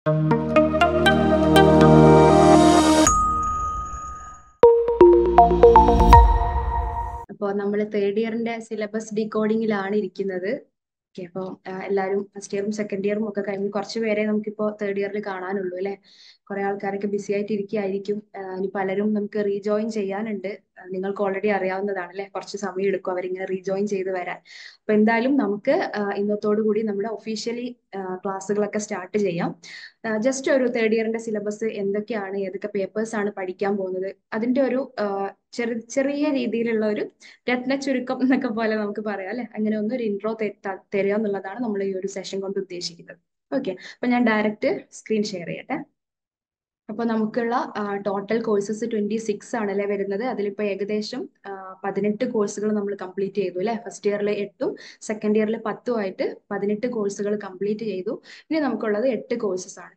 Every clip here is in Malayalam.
അപ്പോൾ നമ്മൾ തേർഡ് ഇയറിന്റെ സിലബസ് ഡീകോഡിങ്ങിലാണ് ഇരിക്കുന്നത്. ഓക്കെ, അപ്പോൾ എല്ലാവരും ഫസ്റ്റ് ഇയറും സെക്കൻഡ് ഇയറും ഒക്കെ കഴിഞ്ഞ് കുറച്ച് പേരെ നമുക്കിപ്പോൾ തേർഡ് ഇയറിൽ കാണാനുള്ളൂ അല്ലേ. കുറെ ആൾക്കാരൊക്കെ ബിസി ആയിട്ട് ഇരിക്കുകയായിരിക്കും. ഇനി പലരും നമുക്ക് റീജോയിൻ ചെയ്യാനുണ്ട്. നിങ്ങൾക്ക് ഓൾറെഡി അറിയാവുന്നതാണ് അല്ലേ, കുറച്ച് സമയം എടുക്കും അവരിങ്ങനെ റീജോയിൻ ചെയ്ത് വരാൻ. അപ്പൊ എന്തായാലും നമുക്ക് ഇന്നത്തോടു കൂടി നമ്മുടെ ഒഫീഷ്യലി ക്ലാസ്സുകളൊക്കെ സ്റ്റാർട്ട് ചെയ്യാം. ജസ്റ്റ് ഒരു തേർഡ് ഇയറിന്റെ സിലബസ് എന്തൊക്കെയാണ്, ഏതൊക്കെ പേപ്പേഴ്സ് ആണ് പഠിക്കാൻ പോകുന്നത്, അതിന്റെ ഒരു ചെറിയ രീതിയിലുള്ള ഒരു രത്ന ചുരുക്കം എന്നൊക്കെ പോലെ നമുക്ക് പറയാം അല്ലെ. അങ്ങനെ ഒന്ന് ഒരു ഇൻട്രോ തരിക എന്നുള്ളതാണ് നമ്മൾ ഈ ഒരു സെഷൻ കൊണ്ട് ഉദ്ദേശിക്കുന്നത്. ഓക്കെ, അപ്പൊ ഞാൻ ഡയറക്റ്റ് സ്ക്രീൻ ഷെയർ ചെയ്യട്ടെ. അപ്പൊ നമുക്കുള്ള ടോട്ടൽ കോഴ്സസ് 26 ആണല്ലേ വരുന്നത്. അതിലിപ്പോ ഏകദേശം 18 കോഴ്സുകൾ നമ്മൾ കംപ്ലീറ്റ് ചെയ്തു അല്ലെ. ഫസ്റ്റ് ഇയറിൽ 8ഉം സെക്കൻഡ് ഇയറിൽ 10ഉം ആയിട്ട് 18 കോഴ്സുകൾ കംപ്ലീറ്റ് ചെയ്തു. ഇനി നമുക്കുള്ളത് 8 കോഴ്സസ് ആണ്.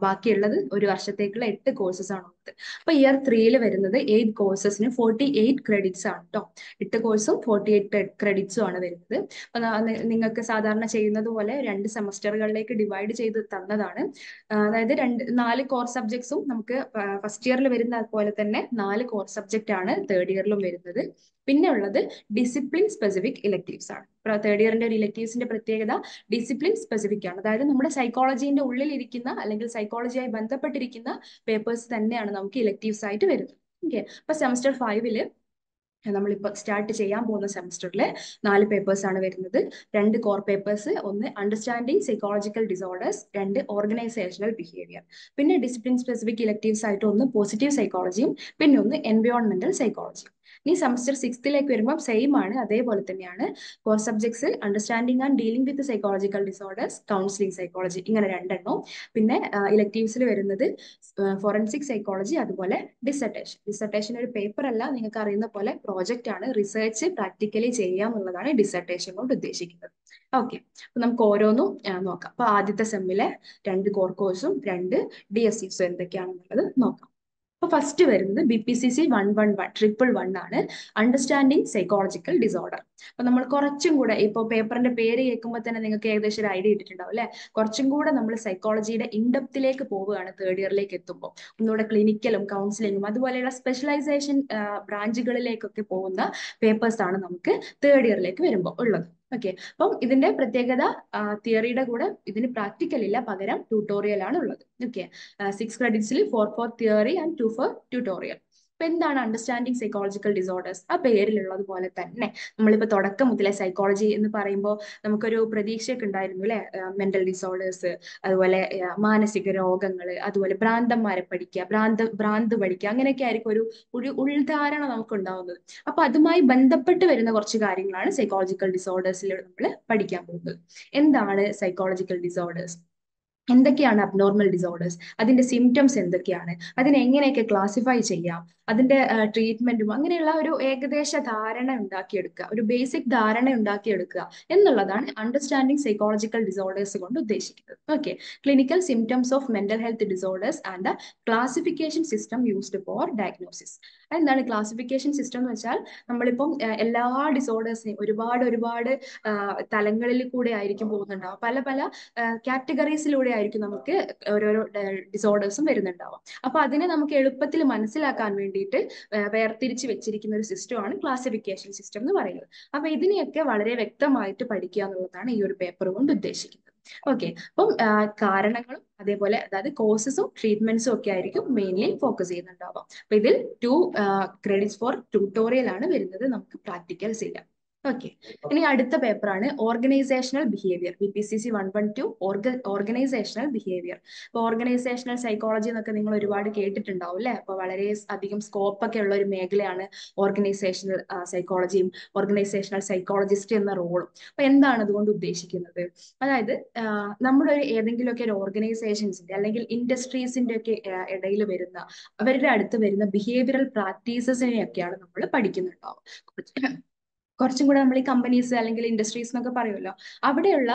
ബാക്കിയുള്ളത് ഒരു വർഷത്തേക്കുള്ള 8 കോഴ്സസ് ആണ് ഉള്ളത്. അപ്പൊ ഇയർ 3യിൽ വരുന്നത് 8 കോഴ്സസിന് 48 ക്രെഡിറ്റ്സ് ആണ് കേട്ടോ. 8 കോഴ്സും 48 ക്രെഡിറ്റ്സും ആണ് വരുന്നത്. അപ്പൊ നിങ്ങൾക്ക് സാധാരണ ചെയ്യുന്നത് പോലെ 2 സെമസ്റ്ററുകളിലേക്ക് ഡിവൈഡ് ചെയ്ത് തന്നതാണ്. അതായത് 4 കോർ സബ്ജക്ട്സും നമുക്ക് ഫസ്റ്റ് ഇയറിൽ വരുന്ന പോലെ തന്നെ 4 കോർ സബ്ജക്റ്റ് ആണ് തേർഡ് ഇയറിലും വരുന്നത്. പിന്നെ ഉള്ളത് ഡിസിപ്ലിൻ സ്പെസിഫിക് ഇലക്ടീവ്സ് ആണ്. തേർഡ് ഇയറിന്റെ ഒരു ഇലക്ടീവ്സിന്റെ പ്രത്യേകത ഡിസിപ്ലിൻ സ്പെസിഫിക് ആണ്. അതായത് നമ്മുടെ സൈക്കോളജിന്റെ ഉള്ളിൽ ഇരിക്കുന്ന അല്ലെങ്കിൽ സൈക്കോളജിയായി ബന്ധപ്പെട്ടിരിക്കുന്ന പേപ്പേഴ്സ് തന്നെയാണ് നമുക്ക് ഇലക്ടീവ്സ് ആയിട്ട് വരുന്നത്. ഓക്കെ, അപ്പൊ സെമസ്റ്റർ 5ല് നമ്മളിപ്പോൾ സ്റ്റാർട്ട് ചെയ്യാൻ പോകുന്ന സെമസ്റ്ററിൽ 4 പേപ്പേഴ്സ് ആണ് വരുന്നത്. 2 കോർ പേപ്പേഴ്സ്, ഒന്ന് understanding psychological disorders, 2 organisational behaviour. പിന്നെ ഡിസിപ്ലിൻ സ്പെസിഫിക് ഇലക്ടീവ്സ് ആയിട്ട് ഒന്ന് പോസിറ്റീവ് സൈക്കോളജിയും പിന്നെ ഒന്ന് എൻവയോൺമെന്റൽ സൈക്കോളജിയും. ഇനി സെമസ്റ്റർ 6ലേക്ക് വരുമ്പോൾ സെയിം ആണ്, അതേപോലെ തന്നെയാണ്. Core subjects understanding and dealing with psychological disorders, counselling psychology, ഇങ്ങനെ 2 പിന്നെ ഇലക്ടീവ്സിൽ വരുന്നത് ഫോറൻസിക് സൈക്കോളജി, അതുപോലെ ഡിസർട്ടേഷൻ ഒരു പേപ്പർ അല്ല, നിങ്ങൾക്ക് അറിയുന്ന പോലെ പ്രോജക്റ്റ് ആണ്. റിസർച്ച് പ്രാക്ടിക്കലി ചെയ്യുക എന്നുള്ളതാണ് ഡിസർട്ടേഷൻ കൊണ്ട് ഉദ്ദേശിക്കുന്നത്. ഓക്കെ, അപ്പൊ നമുക്ക് ഓരോന്നും നോക്കാം. അപ്പൊ ആദ്യത്തെ സെമ്മിലെ 2 കോർ കോഴ്സും 2 DSCs എന്തൊക്കെയാണെന്നുള്ളത് നോക്കാം. അപ്പൊ ഫസ്റ്റ് വരുന്നത് BPCC 111 ആണ്, അണ്ടർസ്റ്റാൻഡിങ് സൈക്കോളജിക്കൽ ഡിസോർഡർ. അപ്പൊ നമ്മൾ കുറച്ചും കൂടെ ഇപ്പൊ പേപ്പറിന്റെ പേര് കേൾക്കുമ്പോൾ തന്നെ നിങ്ങൾക്ക് ഏകദേശം ഒരു ഐഡിയ ഇട്ടിട്ടുണ്ടാവും അല്ലെ. കുറച്ചും കൂടെ നമ്മൾ സൈക്കോളജിയുടെ ഇൻഡെപ്തിലേക്ക് പോവുകയാണ് തേർഡ് ഇയറിലേക്ക് എത്തുമ്പോൾ. ഒന്നുകൂടെ ക്ലിനിക്കലും കൗൺസിലിംഗും അതുപോലെയുള്ള സ്പെഷ്യലൈസേഷൻ ബ്രാഞ്ചുകളിലേക്കൊക്കെ പോകുന്ന പേപ്പേഴ്സ് ആണ് നമുക്ക് തേർഡ് ഇയറിലേക്ക് വരുമ്പോൾ ഉള്ളത്. ഓക്കെ, അപ്പം ഇതിന്റെ പ്രത്യേകത തിയറിയുടെ കൂടെ ഇതിന് പ്രാക്ടിക്കൽ ഇല്ല, പകരം ട്യൂട്ടോറിയൽ ആണ് ഉള്ളത്. Okay, 6 ക്രെഡിറ്റ്സിൽ 4 theory and 2 tutorial. അപ്പൊ എന്താണ് അണ്ടർസ്റ്റാൻഡിങ് സൈക്കോളജിക്കൽ ഡിസോർഡേഴ്സ്? ആ പേരിലുള്ളത് പോലെ തന്നെ നമ്മളിപ്പോ തുടക്കം മുതലേ സൈക്കോളജി എന്ന് പറയുമ്പോൾ നമുക്കൊരു പ്രതീക്ഷയൊക്കെ ഉണ്ടായിരുന്നു അല്ലെ. മെന്റൽ ഡിസോർഡേഴ്സ്, അതുപോലെ മാനസിക രോഗങ്ങൾ, അതുപോലെ ഭ്രാന്തന്മാരെ പഠിക്കുക, ഭ്രാന്ത് പഠിക്കുക, അങ്ങനെയൊക്കെ ആയിരിക്കും ഒരു ഉൾധാരണ നമുക്ക് ഉണ്ടാവുന്നത്. അപ്പൊ അതുമായി ബന്ധപ്പെട്ട് വരുന്ന കുറച്ച് കാര്യങ്ങളാണ് സൈക്കോളജിക്കൽ ഡിസോർഡേഴ്സിൽ നമ്മൾ പഠിക്കാൻ പോകുന്നത്. എന്താണ് സൈക്കോളജിക്കൽ ഡിസോർഡേഴ്സ്, എന്തൊക്കെയാണ് അബ്നോർമൽ ഡിസോർഡേഴ്സ്, അതിന്റെ സിംറ്റംസ് എന്തൊക്കെയാണ്, അതിനെ എങ്ങനെയൊക്കെ ക്ലാസിഫൈ ചെയ്യാം, അതിന്റെ ട്രീറ്റ്മെന്റും, അങ്ങനെയുള്ള ഒരു ഏകദേശ ധാരണ ഉണ്ടാക്കിയെടുക്കുക, ഒരു ബേസിക് ധാരണ ഉണ്ടാക്കിയെടുക്കുക എന്നുള്ളതാണ് അണ്ടർസ്റ്റാൻഡിങ് സൈക്കോളജിക്കൽ ഡിസോർഡേഴ്സ് കൊണ്ട് ഉദ്ദേശിക്കുന്നത്. Okay, clinical symptoms of mental health disorders and the classification system used for diagnosis. എന്താണ് ക്ലാസിഫിക്കേഷൻ സിസ്റ്റം എന്ന് വെച്ചാൽ, നമ്മളിപ്പം എല്ലാ ഡിസോർഡേഴ്സിനെയും ഒരുപാട് തലങ്ങളിൽ കൂടെ ആയിരിക്കും പോകുന്നുണ്ടാവും. പല പല കാറ്റഗറീസിലൂടെ ആയിരിക്കും നമുക്ക് ഓരോരോ ഡിസോർഡേഴ്സും വരുന്നുണ്ടാവാം. അപ്പൊ അതിനെ നമുക്ക് എളുപ്പത്തിൽ മനസ്സിലാക്കാൻ വേണ്ടിയിട്ട് വേർതിരിച്ച് വെച്ചിരിക്കുന്ന ഒരു സിസ്റ്റമാണ് ക്ലാസിഫിക്കേഷൻ സിസ്റ്റം എന്ന് പറയുന്നത്. അപ്പൊ ഇതിനെയൊക്കെ വളരെ വ്യക്തമായിട്ട് പഠിക്കുക എന്നുള്ളതാണ് ഈ ഒരു പേപ്പർ കൊണ്ട് ഉദ്ദേശിക്കുന്നത്. ഓക്കെ, അപ്പം കാരണങ്ങളും അതേപോലെ അതായത് കോസസും ട്രീറ്റ്മെന്റ്സും ഒക്കെ ആയിരിക്കും മെയിൻലി ഫോക്കസ് ചെയ്യുന്നുണ്ടാവാം. അപ്പൊ ഇതിൽ 2 ക്രെഡിറ്റ്സ് ഫോർ ട്യൂട്ടോറിയൽ ആണ് വരുന്നത്, നമുക്ക് പ്രാക്ടിക്കൽസ് ഇല്ല. ഓക്കെ, ഇനി അടുത്ത പേപ്പറാണ് organisational behaviour, BPCC 112 organisational behaviour. അപ്പൊ ഓർഗനൈസേഷണൽ സൈക്കോളജി എന്നൊക്കെ നിങ്ങൾ ഒരുപാട് കേട്ടിട്ടുണ്ടാവും അല്ലെ. അപ്പൊ വളരെ അധികം സ്കോപ്പ് ഒക്കെ ഉള്ള ഒരു മേഖലയാണ് ഓർഗനൈസേഷണൽ സൈക്കോളജിയും ഓർഗനൈസേഷണൽ സൈക്കോളജിസ്റ്റ് എന്ന റോളും. അപ്പൊ എന്താണ് അതുകൊണ്ട് ഉദ്ദേശിക്കുന്നത്? അതായത് നമ്മുടെ ഏതെങ്കിലുമൊക്കെ ഒരു ഓർഗനൈസേഷൻസിന്റെ അല്ലെങ്കിൽ ഇൻഡസ്ട്രീസിന്റെ ഒക്കെ ഇടയിൽ വരുന്ന, അവരുടെ അടുത്ത് വരുന്ന ബിഹേവിയറൽ പ്രാക്ടീസസിനെയൊക്കെയാണ് നമ്മൾ പഠിക്കുന്നുണ്ടാവും. കുറച്ചും കൂടെ നമ്മൾ ഈ കമ്പനീസ് അല്ലെങ്കിൽ ഇൻഡസ്ട്രീസ് എന്നൊക്കെ പറയുമല്ലോ, അവിടെയുള്ള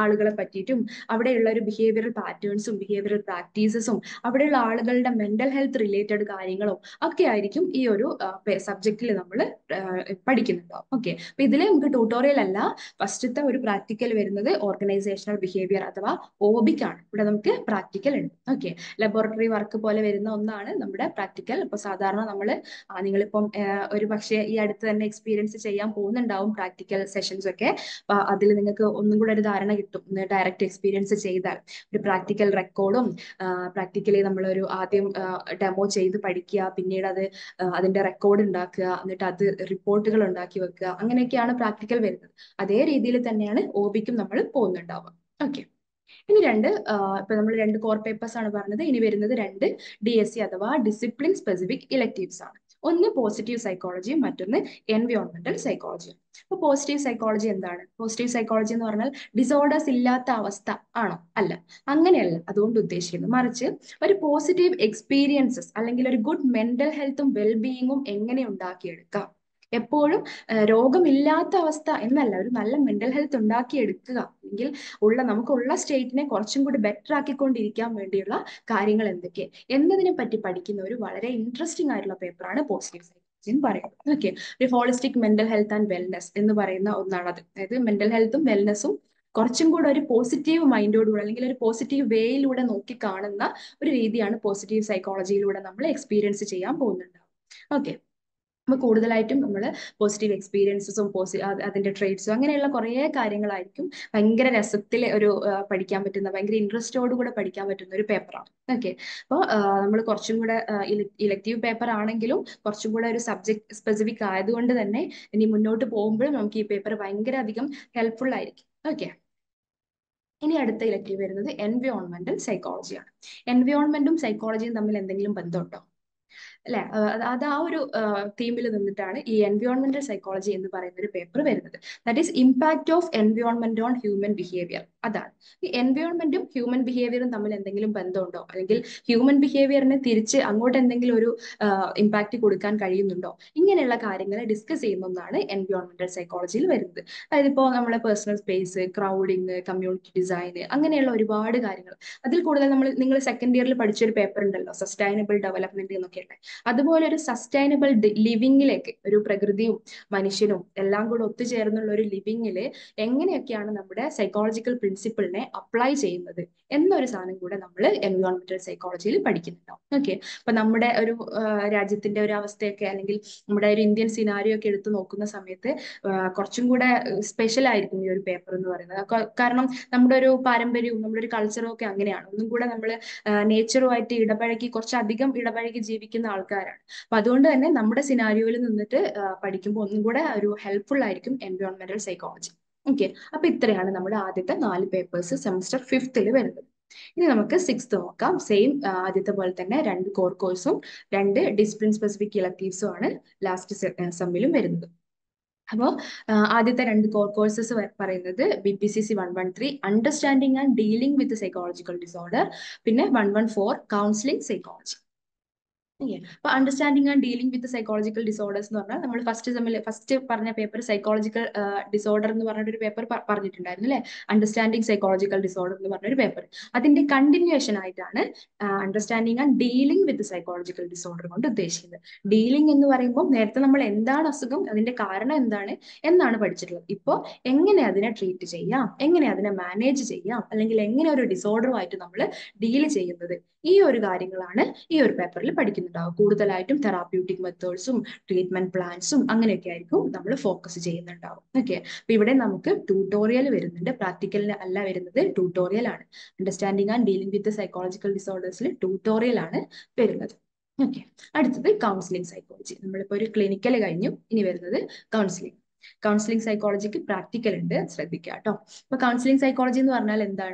ആളുകളെ പറ്റിയിട്ടും അവിടെയുള്ള ഒരു ബിഹേവിയറൽ പാറ്റേൺസും ബിഹേവിയറൽ പ്രാക്ടീസസും അവിടെയുള്ള ആളുകളുടെ മെന്റൽ ഹെൽത്ത് റിലേറ്റഡ് കാര്യങ്ങളും ഒക്കെ ആയിരിക്കും ഈ ഒരു സബ്ജക്റ്റിൽ നമ്മൾ പഠിക്കുന്നുണ്ടാവും. ഓക്കെ, അപ്പൊ ഇതിൽ നമുക്ക് ട്യൂട്ടോറിയൽ അല്ല, ഫസ്റ്റത്തെ ഒരു പ്രാക്ടിക്കൽ വരുന്നത് ഓർഗനൈസേഷണൽ ബിഹേവിയർ അഥവാ ഓബിക്കാണ്. ഇവിടെ നമുക്ക് പ്രാക്ടിക്കൽ ഉണ്ട്. ഓക്കെ, ലബോറട്ടറി വർക്ക് പോലെ വരുന്ന ഒന്നാണ് നമ്മുടെ പ്രാക്ടിക്കൽ. ഇപ്പൊ സാധാരണ നമ്മൾ നിങ്ങളിപ്പം ഒരു പക്ഷേ ഈ അടുത്ത് തന്നെ എക്സ്പീരിയൻസ് ചെയ്യാൻ പോകുന്നുണ്ടാവും പ്രാക്ടിക്കൽ സെഷൻസ് ഒക്കെ. അപ്പൊ അതിൽ നിങ്ങൾക്ക് ഒന്നും കൂടെ ഒരു ധാരണ കിട്ടും. ഡയറക്റ്റ് എക്സ്പീരിയൻസ് ചെയ്താൽ ഒരു പ്രാക്ടിക്കൽ റെക്കോർഡും പ്രാക്ടിക്കലി നമ്മളൊരു ആദ്യം ഡെമോ ചെയ്ത് പഠിക്കുക, പിന്നീട് അത് അതിന്റെ റെക്കോർഡ് ഉണ്ടാക്കുക, എന്നിട്ട് അത് റിപ്പോർട്ടുകൾ ഉണ്ടാക്കി വെക്കുക, അങ്ങനെയൊക്കെയാണ് പ്രാക്ടിക്കൽ വരുന്നത്. അതേ രീതിയിൽ തന്നെയാണ് ഒബിക്കും നമ്മൾ പോകുന്നുണ്ടാവുക. ഓക്കെ, ഇനി ഇപ്പൊ നമ്മൾ രണ്ട് കോർ പേപ്പേഴ്സ് ആണ് പറഞ്ഞത്. ഇനി വരുന്നത് രണ്ട് DSC അഥവാ ഡിസിപ്ലിൻ സ്പെസിഫിക് ഇലക്ടീവ്സ് ആണ്. ഒന്ന് പോസിറ്റീവ് സൈക്കോളജിയും മറ്റൊന്ന് എൻവയോൺമെന്റൽ സൈക്കോളജിയും. അപ്പൊ പോസിറ്റീവ് സൈക്കോളജി എന്താണ്? പോസിറ്റീവ് സൈക്കോളജി എന്ന് പറഞ്ഞാൽ ഡിസോർഡേഴ്സ് ഇല്ലാത്ത അവസ്ഥ ആണോ? അല്ല, അങ്ങനെയല്ല അതുകൊണ്ട് ഉദ്ദേശിക്കുന്നത്. മറിച്ച് ഒരു പോസിറ്റീവ് എക്സ്പീരിയൻസസ് അല്ലെങ്കിൽ ഒരു ഗുഡ് മെന്റൽ ഹെൽത്തും വെൽബീയിങ്ങും എങ്ങനെ ഉണ്ടാക്കിയെടുക്കാം. എപ്പോഴും രോഗമില്ലാത്ത അവസ്ഥ എന്നല്ല, ഒരു നല്ല മെന്റൽ ഹെൽത്ത് ഉണ്ടാക്കിയെടുക്കുക, അല്ലെങ്കിൽ നമുക്കുള്ള സ്റ്റേറ്റിനെ കുറച്ചും കൂടി ബെറ്റർ ആക്കിക്കൊണ്ടിരിക്കാൻ വേണ്ടിയുള്ള കാര്യങ്ങൾ എന്തൊക്കെ എന്നതിനെ പറ്റി പഠിക്കുന്ന ഒരു വളരെ ഇൻട്രസ്റ്റിംഗ് ആയിട്ടുള്ള പേപ്പറാണ് പോസിറ്റീവ് സൈക്കോളജി എന്ന് പറയുന്നത്. ഓക്കെ, ഒരു holistic mental health and wellness എന്ന് പറയുന്ന ഒന്നാണ് അത്. അതായത് മെന്റൽ ഹെൽത്തും വെൽനെസ്സും കുറച്ചും കൂടെ ഒരു പോസിറ്റീവ് മൈൻഡോടുകൂടെ അല്ലെങ്കിൽ ഒരു പോസിറ്റീവ് വേയിലൂടെ നോക്കി കാണുന്ന ഒരു രീതിയാണ് പോസിറ്റീവ് സൈക്കോളജിയിലൂടെ നമ്മൾ എക്സ്പീരിയൻസ് ചെയ്യാൻ പോകുന്നുണ്ടാവും. ഓക്കെ, അപ്പൊ കൂടുതലായിട്ടും നമ്മൾ പോസിറ്റീവ് എക്സ്പീരിയൻസസും അതിന്റെ ട്രേഡ്സും അങ്ങനെയുള്ള കുറേ കാര്യങ്ങളായിരിക്കും ഭയങ്കര രസത്തിൽ ഒരു പഠിക്കാൻ പറ്റുന്ന, ഭയങ്കര ഇൻട്രസ്റ്റോടുകൂടെ പഠിക്കാൻ പറ്റുന്ന ഒരു പേപ്പറാണ്. ഓക്കെ, അപ്പോൾ നമ്മൾ കുറച്ചും കൂടെ ഇലക്റ്റീവ് പേപ്പർ ആണെങ്കിലും കുറച്ചും കൂടെ ഒരു സബ്ജക്ട് സ്പെസിഫിക് ആയതുകൊണ്ട് തന്നെ ഇനി മുന്നോട്ട് പോകുമ്പോഴും നമുക്ക് ഈ പേപ്പർ ഭയങ്കര അധികം ഹെൽപ്ഫുൾ ആയിരിക്കും. ഓക്കെ, ഇനി അടുത്ത ഇലക്റ്റീവ് വരുന്നത് എൻവയോൺമെന്റൽ സൈക്കോളജിയാണ്. എൻവയോൺമെന്റും സൈക്കോളജിയും തമ്മിൽ എന്തെങ്കിലും ബന്ധമുണ്ടോ? അല്ലെ, അത് ആ ഒരു തീമിൽ നിന്നിട്ടാണ് ഈ എൻവയോൺമെന്റൽ സൈക്കോളജി എന്ന് പറയുന്ന ഒരു പേപ്പർ വരുന്നത്. That is impact of environment on human behaviour. അതാണ് ഈ എൻവയോൺമെന്റും ഹ്യൂമൻ ബിഹേവിയറും തമ്മിൽ എന്തെങ്കിലും ബന്ധമുണ്ടോ, അല്ലെങ്കിൽ ഹ്യൂമൻ ബിഹേവിയറിന് തിരിച്ച് അങ്ങോട്ട് എന്തെങ്കിലും ഒരു ഇമ്പാക്ട് കൊടുക്കാൻ കഴിയുന്നുണ്ടോ, ഇങ്ങനെയുള്ള കാര്യങ്ങളെ ഡിസ്കസ് ചെയ്യുന്ന ഒന്നാണ് എൻവയോൺമെന്റൽ സൈക്കോളജിയിൽ വരുന്നത്. അതായത് ഇപ്പോൾ നമ്മളെ personal space, crowding, community design, അങ്ങനെയുള്ള ഒരുപാട് കാര്യങ്ങൾ. അതിൽ കൂടുതൽ നിങ്ങൾ സെക്കൻഡ് ഇയറിൽ പഠിച്ചൊരു പേപ്പർ ഉണ്ടല്ലോ, സസ്റ്റൈനബിൾ ഡെവലപ്മെന്റ് എന്നൊക്കെ. അതുപോലെ ഒരു സസ്റ്റൈനബിൾ ലിവിങ്ങിലേക്ക്, ഒരു പ്രകൃതിയും മനുഷ്യനും എല്ലാം കൂടെ ഒത്തുചേർന്നുള്ള ഒരു ലിവിങ്ങില് എങ്ങനെയൊക്കെയാണ് നമ്മുടെ സൈക്കോളജിക്കൽ പ്രിൻസിപ്പിളിനെ അപ്ലൈ ചെയ്യുന്നത് എന്നൊരു സാധനം കൂടെ നമ്മൾ എൻവയോൺമെന്റൽ സൈക്കോളജിയിൽ പഠിക്കുന്നുണ്ടാവും. ഓക്കെ, അപ്പൊ നമ്മുടെ ഒരു രാജ്യത്തിന്റെ ഒരു അവസ്ഥയൊക്കെ അല്ലെങ്കിൽ നമ്മുടെ ഒരു ഇന്ത്യൻ സിനാരിയോ ഒക്കെ എടുത്തു നോക്കുന്ന സമയത്ത് കുറച്ചും കൂടെ സ്പെഷ്യൽ ആയിരിക്കും ഈ ഒരു പേപ്പർ എന്ന് പറയുന്നത്. കാരണം നമ്മുടെ ഒരു പാരമ്പര്യവും നമ്മുടെ ഒരു കൾച്ചറും ഒക്കെ അങ്ങനെയാണ്. ഒന്നും കൂടെ നമ്മൾ നേച്ചറുമായിട്ട് ഇടപഴകി, കുറച്ചധികം ഇടപഴകി ജീവിക്കുന്ന ആൾക്കാരാണ്. അപ്പൊ അതുകൊണ്ട് തന്നെ നമ്മുടെ സിനാരിയോയിൽ നിന്നിട്ട് പഠിക്കുമ്പോൾ ഒന്നും കൂടെ ഒരു ഹെൽപ്ഫുൾ ആയിരിക്കും എൻവയോൺമെന്റൽ സൈക്കോളജി. ഓക്കെ, അപ്പൊ ഇത്രയാണ് നമ്മുടെ ആദ്യത്തെ 4 പേപ്പേഴ്സ് സെമസ്റ്റർ 5th വരുന്നത്. ഇനി നമുക്ക് 6th നോക്കാം. സെയിം ആദ്യത്തെ പോലെ തന്നെ 2 കോർ കോഴ്സും 2 ഡിസിപ്ലിൻ സ്പെസിഫിക് ഇലക്ടീവ്സും ആണ് ലാസ്റ്റ് സെമ്മിലും വരുന്നത്. അപ്പോൾ ആദ്യത്തെ 2 കോർ കോഴ്സസ് പറയുന്നത് BPCC 113 understanding and dealing with psychological disorder, പിന്നെ 114 കൗൺസിലിംഗ് സൈക്കോളജി. അപ്പൊ understanding and dealing with psychological disorders എന്ന് പറഞ്ഞാൽ നമ്മൾ ഫസ്റ്റ് പറഞ്ഞ പേപ്പർ സൈക്കോളജിക്കൽ ഡിസോർഡർ എന്ന് പറഞ്ഞൊരു പേപ്പർ പറഞ്ഞിട്ടുണ്ടായിരുന്നു അല്ലെ, അണ്ടർസ്റ്റാൻഡിങ് സൈക്കോളജിക്കൽ ഡിസോർഡർ എന്ന് പറഞ്ഞൊരു പേപ്പർ. അതിന്റെ കണ്ടിന്യൂഷൻ ആയിട്ടാണ് understanding and dealing with psychological disorder കൊണ്ട് ഉദ്ദേശിക്കുന്നത്. ഡീലിംഗ് എന്ന് പറയുമ്പോൾ നേരത്തെ നമ്മൾ എന്താണ് അസുഖം, അതിന്റെ കാരണം എന്താണ് എന്നാണ് പഠിച്ചിട്ടുള്ളത്. ഇപ്പോൾ എങ്ങനെ അതിനെ ട്രീറ്റ് ചെയ്യാം, എങ്ങനെ അതിനെ മാനേജ് ചെയ്യാം, അല്ലെങ്കിൽ എങ്ങനെ ഒരു ഡിസോർഡറുമായിട്ട് നമ്മൾ ഡീൽ ചെയ്യുന്നത്, ഈ ഒരു കാര്യങ്ങളാണ് ഈ ഒരു പേപ്പറിൽ പഠിക്കുന്നുണ്ടാവും. കൂടുതലായിട്ടും തെറാപ്യൂട്ടിക് മെത്തേഡ്സും ട്രീറ്റ്മെന്റ് പ്ലാൻസും അങ്ങനെയൊക്കെ ആയിരിക്കും നമ്മൾ ഫോക്കസ് ചെയ്യുന്നുണ്ടാവും. ഓക്കെ, അപ്പൊ ഇവിടെ നമുക്ക് ട്യൂട്ടോറിയൽ വരുന്നുണ്ട്, പ്രാക്ടിക്കലിന് അല്ല വരുന്നത്, ട്യൂട്ടോറിയൽ ആണ്. Understanding and dealing with psychological ഡിസോർഡേഴ്സിൽ ട്യൂട്ടോറിയൽ ആണ് വരുന്നത്. ഓക്കെ, അടുത്തത് കൗൺസിലിംഗ് സൈക്കോളജി. നമ്മളിപ്പോ ഒരു ക്ലിനിക്കൽ കഴിഞ്ഞു, ഇനി വരുന്നത് കൗൺസിലിംഗ്. കൗൺസിലിംഗ് സൈക്കോളജിക്ക് പ്രാക്ടിക്കൽ ഉണ്ട്, ശ്രദ്ധിക്കുക കേട്ടോ. അപ്പൊ കൗൺസിലിംഗ് സൈക്കോളജി എന്ന് പറഞ്ഞാൽ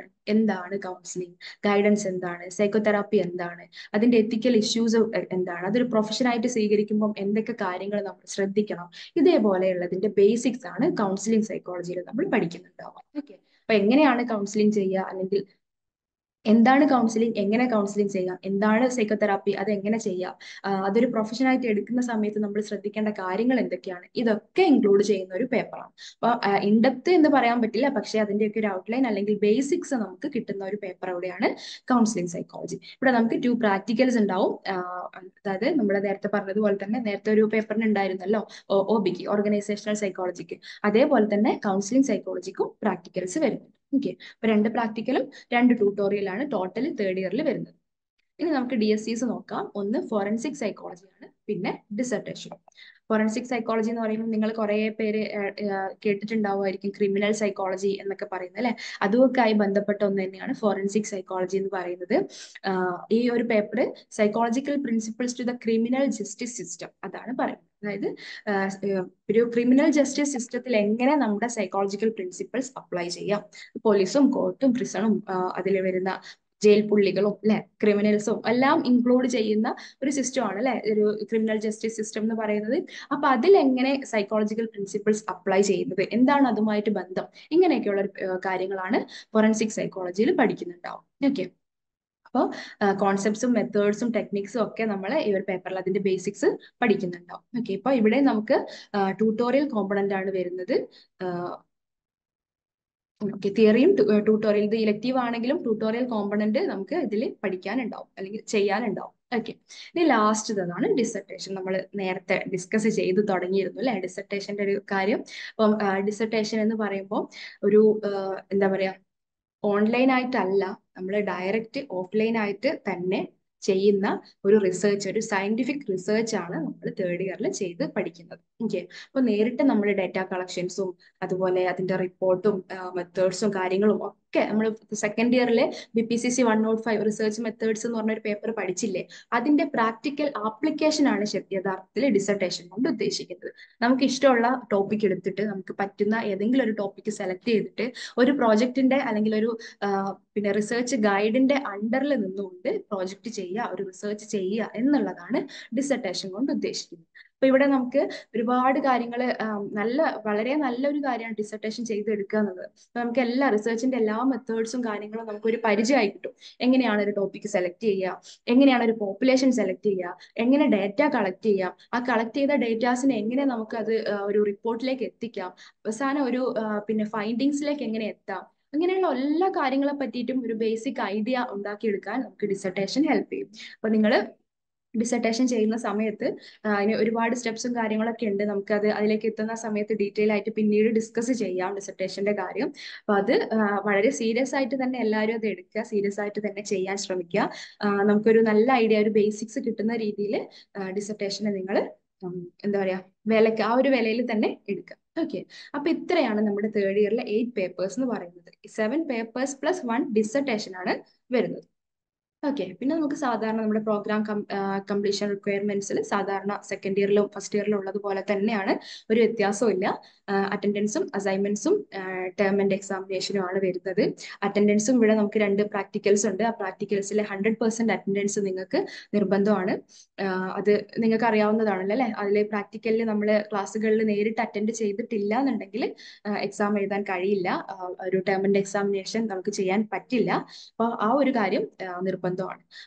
എന്താണ് കൗൺസിലിംഗ്, ഗൈഡൻസ് എന്താണ്, സൈക്കോതെറാപ്പി എന്താണ്, അതിന്റെ എത്തിക്കൽ ഇഷ്യൂസ് എന്താണ്, അതൊരു പ്രൊഫഷൻ ആയിട്ട് സ്വീകരിക്കുമ്പോൾ എന്തൊക്കെ കാര്യങ്ങൾ നമ്മൾ ശ്രദ്ധിക്കണം, ഇതേപോലെയുള്ളതിന്റെ ബേസിക്സ് ആണ് കൗൺസിലിംഗ് സൈക്കോളജിയിൽ നമ്മൾ പഠിക്കുന്നുണ്ടാവുക. ഓക്കെ, അപ്പൊ എങ്ങനെയാണ് കൗൺസിലിംഗ് ചെയ്യുക, അല്ലെങ്കിൽ എന്താണ് കൗൺസിലിംഗ്, എങ്ങനെ കൗൺസിലിംഗ് ചെയ്യാം, എന്താണ് സൈക്കോതെറാപ്പി, അത് എങ്ങനെ ചെയ്യാം, അതൊരു പ്രൊഫഷനായിട്ട് എടുക്കുന്ന സമയത്ത് നമ്മൾ ശ്രദ്ധിക്കേണ്ട കാര്യങ്ങൾ എന്തൊക്കെയാണ്, ഇതൊക്കെ ഇൻക്ലൂഡ് ചെയ്യുന്ന ഒരു പേപ്പറാണ്. അപ്പൊ ഇൻഡെപ്ത് എന്ന് പറയാൻ പറ്റില്ല, പക്ഷേ അതിന്റെയൊക്കെ ഒരു ഔട്ട്ലൈൻ അല്ലെങ്കിൽ ബേസിക്സ് നമുക്ക് കിട്ടുന്ന ഒരു പേപ്പർ എവിടെയാണ് കൗൺസിലിംഗ് സൈക്കോളജി. ഇവിടെ നമുക്ക് 2 പ്രാക്ടിക്കൽസ് ഉണ്ടാവും. അതായത് നമ്മൾ നേരത്തെ പറഞ്ഞതുപോലെ തന്നെ നേരത്തെ ഒരു പേപ്പറിന് ഉണ്ടായിരുന്നല്ലോ OBക്ക്, ഓർഗനൈസേഷണൽ സൈക്കോളജിക്ക്, അതേപോലെ തന്നെ കൗൺസിലിംഗ് സൈക്കോളജിക്കും പ്രാക്ടിക്കൽസ് വരുന്നുണ്ട്. ഓക്കെ, അപ്പൊ 2 പ്രാക്ടിക്കലും 2 ട്യൂട്ടോറിയലാണ് ടോട്ടൽ തേർഡ് ഇയറിൽ വരുന്നത്. ഇനി നമുക്ക് DSCs നോക്കാം. ഒന്ന് ഫോറൻസിക് സൈക്കോളജി ആണ്, പിന്നെ ഡിസർട്ടേഷൻ. ഫോറൻസിക് സൈക്കോളജി എന്ന് പറയുമ്പോൾ നിങ്ങൾ കുറെ പേര് കേട്ടിട്ടുണ്ടാവുമായിരിക്കും, ക്രിമിനൽ സൈക്കോളജി എന്നൊക്കെ പറയുന്നത് അല്ലെ. അതുമൊക്കെ ആയി ബന്ധപ്പെട്ട ഒന്ന് തന്നെയാണ് ഫോറൻസിക് സൈക്കോളജി എന്ന് പറയുന്നത്. ഈ ഒരു paper psychological principles to the criminal justice system അതാണ് പറയുന്നത്. അതായത് ഒരു ക്രിമിനൽ ജസ്റ്റിസ് സിസ്റ്റത്തിൽ എങ്ങനെ നമ്മുടെ സൈക്കോളജിക്കൽ പ്രിൻസിപ്പിൾസ് അപ്ലൈ ചെയ്യാം, പോലീസും കോർട്ടും പ്രിസണും അതിൽ വരുന്ന ജയിൽ പുള്ളികളും അല്ലെ, ക്രിമിനൽസും എല്ലാം ഇൻക്ലൂഡ് ചെയ്യുന്ന ഒരു സിസ്റ്റമാണ് അല്ലെ ഒരു ക്രിമിനൽ ജസ്റ്റിസ് സിസ്റ്റം എന്ന് പറയുന്നത്. അപ്പൊ അതിലെങ്ങനെ സൈക്കോളജിക്കൽ പ്രിൻസിപ്പിൾസ് അപ്ലൈ ചെയ്യുന്നത്, എന്താണ് അതുമായിട്ട് ബന്ധം, ഇങ്ങനെയൊക്കെയുള്ള കാര്യങ്ങളാണ് ഫോറൻസിക് സൈക്കോളജിയിൽ പഠിക്കുന്നുണ്ടാവും. ഓക്കെ, അപ്പോൾ കോൺസെപ്റ്റ്സും മെത്തേഡ്സും ടെക്നിക്സും ഒക്കെ നമ്മൾ ഈ ഒരു പേപ്പറിൽ അതിന്റെ ബേസിക്സ് പഠിക്കുന്നുണ്ടാവും. ഓക്കെ, ഇപ്പൊ ഇവിടെ നമുക്ക് ട്യൂട്ടോറിയൽ കോമ്പണന്റ് ആണ് വരുന്നത്. ഓക്കെ, തിയറിയും ട്യൂട്ടോറിയൽ, ഇത് ഇലക്റ്റീവ് ആണെങ്കിലും ട്യൂട്ടോറിയൽ കോമ്പണന്റ് നമുക്ക് ഇതിൽ പഠിക്കാനുണ്ടാവും അല്ലെങ്കിൽ ചെയ്യാനുണ്ടാവും. ഓക്കെ, ഇനി ലാസ്റ്റതാണ് ഡിസർട്ടേഷൻ. നമ്മൾ നേരത്തെ ഡിസ്കസ് ചെയ്ത് തുടങ്ങിയിരുന്നു അല്ലെ ഡിസർട്ടേഷന്റെ ഒരു കാര്യം. അപ്പം ഡിസർട്ടേഷൻ എന്ന് പറയുമ്പോൾ ഒരു എന്താ പറയാ, ഓൺലൈൻ ആയിട്ടല്ല, നമ്മൾ ഡയറക്റ്റ് ഓഫ്ലൈൻ ആയിട്ട് തന്നെ ചെയ്യുന്ന ഒരു റിസർച്ച്, ഒരു സയന്റിഫിക് റിസർച്ച് ആണ് നമ്മൾ തേർഡ് ഇയറിൽ ചെയ്ത് പഠിക്കുന്നത്. ഓക്കെ, അപ്പൊ നേരിട്ട് നമ്മൾ ഡാറ്റ കളക്ഷൻസും അതുപോലെ അതിന്റെ റിപ്പോർട്ടും മെത്തേഡ്സും കാര്യങ്ങളും ഒക്കെ നമ്മൾ സെക്കൻഡ് ഇയറിൽ BPCC 105 റിസർച്ച് മെത്തേഡ്സ് എന്ന് പറഞ്ഞൊരു പേപ്പർ പഠിച്ചില്ലേ, അതിന്റെ പ്രാക്ടിക്കൽ ആപ്ലിക്കേഷൻ ആണ് യഥാർത്ഥത്തിൽ ഡിസർട്ടേഷൻ കൊണ്ട് ഉദ്ദേശിക്കുന്നത്. നമുക്ക് ഇഷ്ടമുള്ള ടോപ്പിക് എടുത്തിട്ട് നമുക്ക് പറ്റുന്ന ഏതെങ്കിലും ഒരു ടോപ്പിക് സെലക്ട് ചെയ്തിട്ട് ഒരു പ്രോജക്റ്റിന്റെ അല്ലെങ്കിൽ ഒരു പിന്നെ റിസർച്ച് ഗൈഡിന്റെ അണ്ടറിൽ നിന്നുകൊണ്ട് പ്രോജക്റ്റ് ചെയ്യുക, ഒരു റിസർച്ച് ചെയ്യുക എന്നുള്ളതാണ് ഡിസർട്ടേഷൻ കൊണ്ട് ഉദ്ദേശിക്കുന്നത്. അപ്പൊ ഇവിടെ നമുക്ക് ഒരുപാട് കാര്യങ്ങൾ, വളരെ നല്ലൊരു കാര്യമാണ് ഡിസർട്ടേഷൻ ചെയ്തെടുക്കുക എന്നുള്ളത്. അപ്പൊ നമുക്ക് എല്ലാ റിസർച്ചിന്റെ എല്ലാ മെത്തേഡ്സും കാര്യങ്ങളും നമുക്ക് ഒരു പരിചയമായി കിട്ടും. എങ്ങനെയാണ് ഒരു ടോപ്പിക് സെലക്ട് ചെയ്യുക, എങ്ങനെയാണ് ഒരു പോപ്പുലേഷൻ സെലക്ട് ചെയ്യുക, എങ്ങനെ ഡേറ്റ കളക്ട് ചെയ്യാം, ആ കളക്ട് ചെയ്ത ഡേറ്റാസിനെ എങ്ങനെ നമുക്ക് അത് ഒരു റിപ്പോർട്ടിലേക്ക് എത്തിക്കാം, അവസാനം ഒരു പിന്നെ ഫൈൻഡിങ്സിലേക്ക് എങ്ങനെ എത്താം, അങ്ങനെയുള്ള എല്ലാ കാര്യങ്ങളെ പറ്റിയിട്ടും ഒരു ബേസിക് ഐഡിയ ഉണ്ടാക്കിയെടുക്കാൻ നമുക്ക് ഡിസർട്ടേഷൻ ഹെൽപ്പ് ചെയ്യും. അപ്പൊ നിങ്ങൾ ഡിസർട്ടേഷൻ ചെയ്യുന്ന സമയത്ത് അതിന് ഒരുപാട് സ്റ്റെപ്സും കാര്യങ്ങളൊക്കെ ഉണ്ട്. നമുക്കത് അതിലേക്ക് എത്തുന്ന സമയത്ത് ഡീറ്റെയിൽ ആയിട്ട് പിന്നീട് ഡിസ്കസ് ചെയ്യാം ഡിസർട്ടേഷന്റെ കാര്യം. അപ്പൊ അത് വളരെ സീരിയസ് ആയിട്ട് തന്നെ എല്ലാവരും അത് എടുക്കുക, സീരിയസ് ആയിട്ട് തന്നെ ചെയ്യാൻ ശ്രമിക്കുക. നമുക്കൊരു നല്ല ഐഡിയ, ഒരു ബേസിക്സ് കിട്ടുന്ന രീതിയിൽ ഡിസർട്ടേഷനെ നിങ്ങൾ എന്താ പറയാ, ആ ഒരു വിലയിൽ തന്നെ എടുക്കുക. ഓക്കെ, അപ്പൊ ഇത്രയാണ് നമ്മുടെ തേർഡ് ഇയറിലെ 8 പേപ്പേഴ്സ് എന്ന് പറയുന്നത്. 7 പേപ്പേഴ്സ് പ്ലസ് 1 ഡിസർട്ടേഷൻ ആണ് വരുന്നത്. ഓക്കെ, പിന്നെ നമുക്ക് സാധാരണ നമ്മുടെ പ്രോഗ്രാം കംപ്ലീഷൻ റിക്വയർമെന്റ്സിൽ സാധാരണ സെക്കൻഡ് ഇയറിലും ഫസ്റ്റ് ഇയറിലും ഉള്ളതുപോലെ തന്നെയാണ്, ഒരു വ്യത്യാസവും ഇല്ല. അറ്റൻഡൻസും അസൈൻമെന്റ്സും ടേം ആൻഡ് എക്സാമിനേഷനും ആണ് വരുന്നത്. അറ്റൻഡൻസും ഇവിടെ നമുക്ക് 2 പ്രാക്ടിക്കൽസ് ഉണ്ട്. ആ പ്രാക്ടിക്കൽസിൽ 100% അറ്റൻഡൻസ് നിങ്ങൾക്ക് നിർബന്ധമാണ്. അത് നിങ്ങൾക്ക് അറിയാവുന്നതാണല്ലോ അല്ലെ. അതിൽ പ്രാക്ടിക്കലിൽ നമ്മൾ ക്ലാസ്സുകളിൽ നേരിട്ട് അറ്റൻഡ് ചെയ്തിട്ടില്ല എന്നുണ്ടെങ്കിൽ എക്സാം എഴുതാൻ കഴിയില്ല, ഒരു ടേം ആൻഡ് എക്സാമിനേഷൻ നമുക്ക് ചെയ്യാൻ പറ്റില്ല. അപ്പോൾ ആ ഒരു കാര്യം നിർബന്ധമാണ്.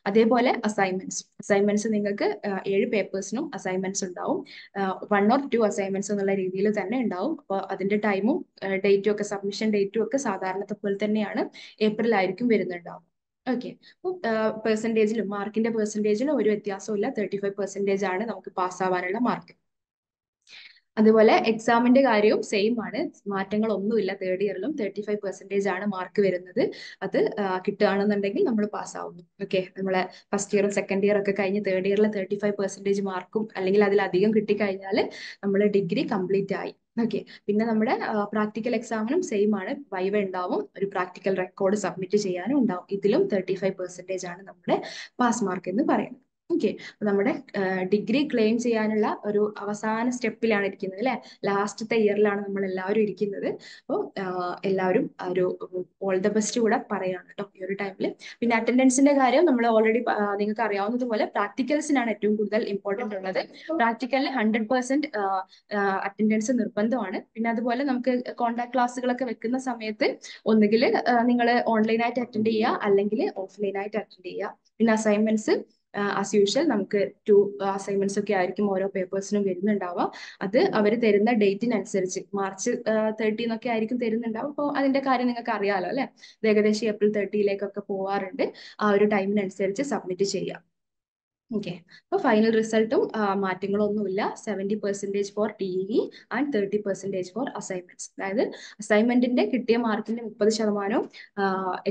അതേപോലെ അസൈൻമെന്റ്സ് നിങ്ങൾക്ക് 7 പേപ്പേഴ്സിനും അസൈൻമെന്റ്സ് ഉണ്ടാവും. 1 or 2 അസൈൻമെന്റ്സ് എന്നുള്ള രീതിയിൽ തന്നെ ഉണ്ടാവും. അപ്പോൾ അതിന്റെ ടൈമും ഡേറ്റും ഒക്കെ, സബ്മിഷൻ ഡേറ്റും ഒക്കെ സാധാരണത്തെ പോലെ തന്നെയാണ്, ഏപ്രിൽ ആയിരിക്കും വരുന്നുണ്ടാവും. ഓക്കെ, അപ്പോൾ പെർസെൻറ്റേജിലും മാർക്കിന്റെ പെർസെൻറ്റേജിലും ഒരു വ്യത്യാസവും ഇല്ല. 35% ആണ് നമുക്ക് പാസ്സാവാനുള്ള മാർക്ക്. അതുപോലെ എക്സാമിന്റെ കാര്യവും സെയിം ആണ്, മാറ്റങ്ങളൊന്നുമില്ല. തേർഡ് ഇയറിലും 35% ആണ് മാർക്ക് വരുന്നത്. അത് കിട്ടുകയാണെന്നുണ്ടെങ്കിൽ നമ്മൾ പാസ്സാവുന്നു. ഓക്കെ, നമ്മളെ ഫസ്റ്റ് ഇയറും സെക്കൻഡ് ഇയർ ഒക്കെ കഴിഞ്ഞ് തേർഡ് ഇയറിൽ 35% മാർക്കും അല്ലെങ്കിൽ അതിലധികം കിട്ടിക്കഴിഞ്ഞാൽ നമ്മൾ ഡിഗ്രി കംപ്ലീറ്റ് ആയി. ഓക്കെ, പിന്നെ നമ്മുടെ പ്രാക്ടിക്കൽ എക്സാമിനും സെയിം ആണ്, വൈവ ഉണ്ടാവും, ഒരു പ്രാക്ടിക്കൽ റെക്കോർഡ് സബ്മിറ്റ് ചെയ്യാനും ഉണ്ടാവും. ഇതിലും 35% ആണ് നമ്മുടെ പാസ് മാർക്ക് എന്ന് പറയുന്നത്. ഓക്കെ, നമ്മുടെ ഡിഗ്രി ക്ലെയിം ചെയ്യാനുള്ള ഒരു അവസാന സ്റ്റെപ്പിലാണ് ഇരിക്കുന്നത് അല്ലെ, ലാസ്റ്റത്തെ ഇയറിലാണ് നമ്മൾ എല്ലാവരും ഇരിക്കുന്നത്. അപ്പോൾ എല്ലാവരും ഒരു ഓൾ ദ ബെസ്റ്റ് കൂടെ പറയാണ് കേട്ടോ ഈ ഒരു ടൈമിൽ. പിന്നെ അറ്റൻഡൻസിന്റെ കാര്യം നമ്മൾ ഓൾറെഡി നിങ്ങൾക്ക് അറിയാവുന്നതുപോലെ പ്രാക്ടിക്കൽസിനാണ് ഏറ്റവും കൂടുതൽ ഇമ്പോർട്ടന്റ് ഉള്ളത്. പ്രാക്ടിക്കലിന് 100% അറ്റൻഡൻസ് നിർബന്ധമാണ്. പിന്നെ അതുപോലെ നമുക്ക് കോൺടാക്ട് ക്ലാസ്സുകളൊക്കെ വെക്കുന്ന സമയത്ത് ഒന്നുകിൽ നിങ്ങൾ ഓൺലൈനായിട്ട് അറ്റൻഡ് ചെയ്യുക, അല്ലെങ്കിൽ ഓഫ്ലൈനായിട്ട് അറ്റൻഡ് ചെയ്യുക. പിന്നെ അസൈൻമെന്റ്സ് ആസ് യൂഷ്വൽ നമുക്ക് 2 അസൈൻമെന്റ്സ് ഒക്കെ ആയിരിക്കും ഓരോ പേപ്പേഴ്സിനും വരുന്നുണ്ടാവുക. അത് അവർ തരുന്ന ഡേറ്റിനനുസരിച്ച് March 30 എന്നൊക്കെ ആയിരിക്കും തരുന്നുണ്ടാവും. അപ്പോൾ അതിന്റെ കാര്യം നിങ്ങൾക്ക് അറിയാലോ അല്ലെ, ഏകദേശം April 30 പോവാറുണ്ട്. ആ ഒരു ടൈമിനനുസരിച്ച് സബ്മിറ്റ് ചെയ്യാം. ഓക്കെ, അപ്പോൾ ഫൈനൽ റിസൾട്ടും മാറ്റങ്ങളൊന്നുമില്ല. 70% for DE and 30% for assignments. അതായത് അസൈൻമെന്റിന്റെ കിട്ടിയ മാർക്കിന്റെ 30%,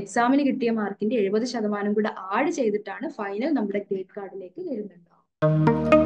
എക്സാമിന് കിട്ടിയ മാർക്കിന്റെ 70% കൂടെ ആഡ് ചെയ്തിട്ടാണ് ഫൈനൽ നമ്മുടെ ഗ്രേഡ് കാർഡിലേക്ക് വരുന്നുണ്ടാവുക.